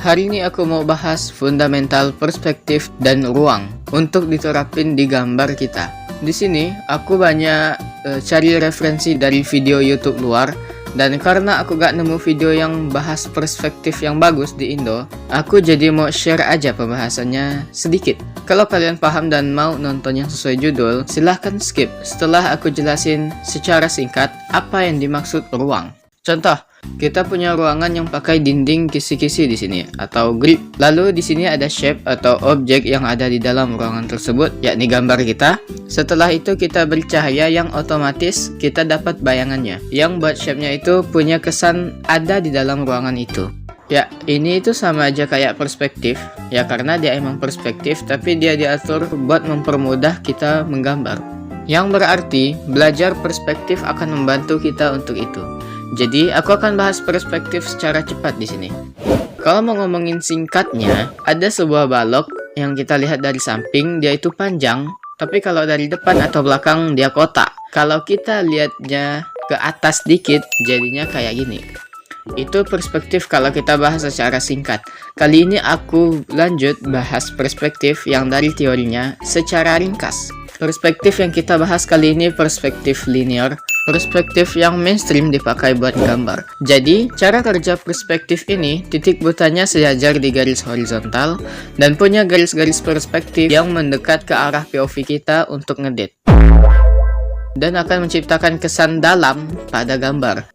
hari ini aku mau bahas fundamental perspektif dan ruang untuk diterapin di gambar kita. Di sini aku banyak cari referensi dari video YouTube luar, dan karena aku gak nemu video yang bahas perspektif yang bagus di Indo, aku jadi mau share aja pembahasannya sedikit. Kalau kalian paham dan mau nonton yang sesuai judul, silahkan skip setelah aku jelasin secara singkat apa yang dimaksud ruang. Contoh, kita punya ruangan yang pakai dinding kisi-kisi di sini atau grid. Lalu di sini ada shape atau objek yang ada di dalam ruangan tersebut, yakni gambar kita. Setelah itu kita beri cahaya yang otomatis kita dapat bayangannya, yang buat shape-nya itu punya kesan ada di dalam ruangan itu. Ya, ini itu sama aja kayak perspektif. Ya, karena dia emang perspektif, tapi dia diatur buat mempermudah kita menggambar. Yang berarti belajar perspektif akan membantu kita untuk itu. Jadi, aku akan bahas perspektif secara cepat di sini. Kalau mau ngomongin singkatnya, ada sebuah balok yang kita lihat dari samping, dia itu panjang, tapi kalau dari depan atau belakang dia kotak. Kalau kita lihatnya ke atas dikit, jadinya kayak gini. Itu perspektif kalau kita bahas secara singkat. Kali ini aku lanjut bahas perspektif yang dari teorinya secara ringkas. Perspektif yang kita bahas kali ini perspektif linear, perspektif yang mainstream dipakai buat gambar. Jadi, cara kerja perspektif ini, titik butanya sejajar di garis horizontal dan punya garis-garis perspektif yang mendekat ke arah POV kita untuk ngedit. Dan akan menciptakan kesan dalam pada gambar.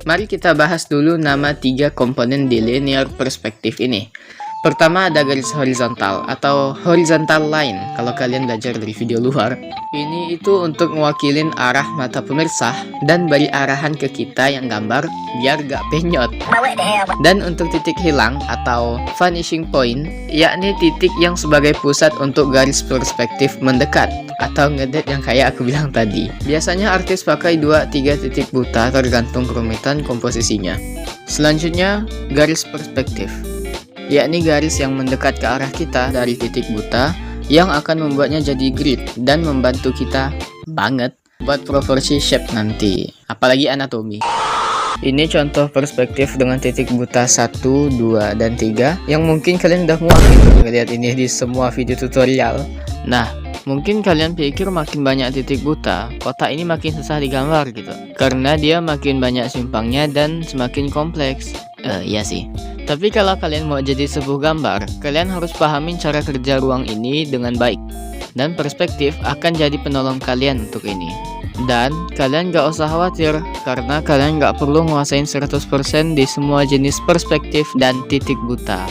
Mari kita bahas dulu nama 3 komponen di linear perspektif ini. Pertama ada garis horizontal atau horizontal line kalau kalian belajar dari video luar. Ini itu untuk mewakilin arah mata pemirsa dan beri arahan ke kita yang gambar biar gak penyot. Dan untuk titik hilang atau vanishing point, yakni titik yang sebagai pusat untuk garis perspektif mendekat atau ngedit yang kayak aku bilang tadi. Biasanya artis pakai 2-3 titik buta tergantung kerumitan komposisinya. Selanjutnya garis perspektif, yakni garis yang mendekat ke arah kita dari titik buta yang akan membuatnya jadi grid dan membantu kita banget buat proporsi shape nanti, apalagi anatomi. Ini contoh perspektif dengan titik buta 1, 2, dan 3 yang mungkin kalian udah muak gitu ngeliat ini di semua video tutorial. Nah, mungkin kalian pikir makin banyak titik buta, kotak ini makin susah digambar gitu, karena dia makin banyak simpangnya dan semakin kompleks. Iya sih. Tapi kalau kalian mau jadi sebuah gambar, kalian harus pahamin cara kerja ruang ini dengan baik. Dan perspektif akan jadi penolong kalian untuk ini. Dan kalian gak usah khawatir, karena kalian gak perlu nguasain 100% di semua jenis perspektif dan titik buta.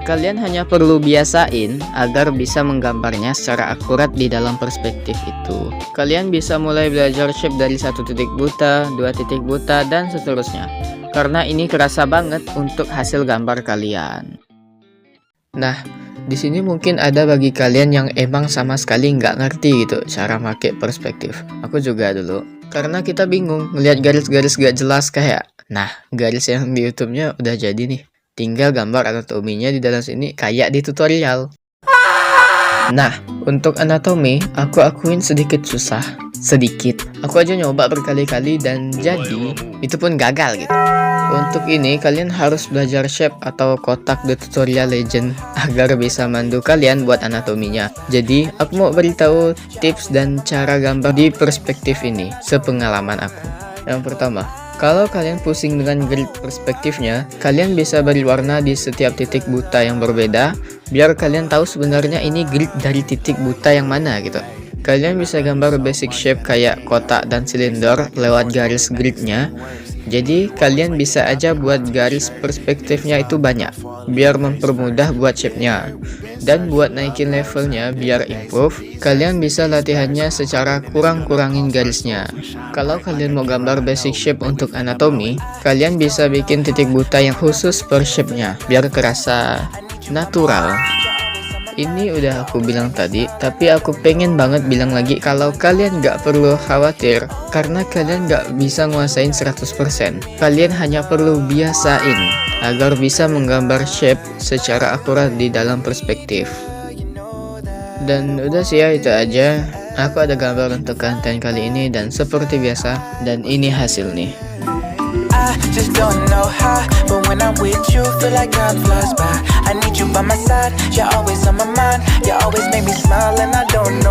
Kalian hanya perlu biasain agar bisa menggambarnya secara akurat di dalam perspektif itu. Kalian bisa mulai belajar shape dari 1 titik buta, 2 titik buta, dan seterusnya. Karena ini kerasa banget untuk hasil gambar kalian. Nah, di sini mungkin ada bagi kalian yang emang sama sekali nggak ngerti gitu cara pakai perspektif. Aku juga dulu. Karena kita bingung ngelihat garis-garis gak jelas kayak. Nah, garis yang di YouTube-nya udah jadi nih. Tinggal gambar anatominya di dalam sini kayak di tutorial. Nah, untuk anatomi, aku akuin sedikit susah. Sedikit. Aku aja nyoba berkali-kali dan jadi itu pun gagal gitu. Untuk ini kalian harus belajar shape atau kotak di tutorial legend agar bisa mandu kalian buat anatominya. Jadi aku mau beritahu tips dan cara gambar di perspektif ini sepengalaman aku. Yang pertama, kalau kalian pusing dengan grid perspektifnya, kalian bisa beri warna di setiap titik buta yang berbeda biar kalian tahu sebenarnya ini grid dari titik buta yang mana gitu. Kalian bisa gambar basic shape kayak kotak dan silinder lewat garis gridnya. Jadi kalian bisa aja buat garis perspektifnya itu banyak biar mempermudah buat shape-nya. Dan buat naikin levelnya biar improve, kalian bisa latihannya secara kurang-kurangin garisnya. Kalau kalian mau gambar basic shape untuk anatomi, kalian bisa bikin titik buta yang khusus per shape-nya biar kerasa natural. Ini udah aku bilang tadi, tapi aku pengen banget bilang lagi kalau kalian gak perlu khawatir karena kalian gak bisa nguasain 100%. Kalian hanya perlu biasain agar bisa menggambar shape secara akurat di dalam perspektif. Dan udah sih ya, itu aja. Aku ada gambar untuk konten kali ini dan seperti biasa, dan ini hasil nih. I just don't know how, but when I'm with you, feel like time flies by. I need you by my side, you're always on my mind. You always make me smile and I don't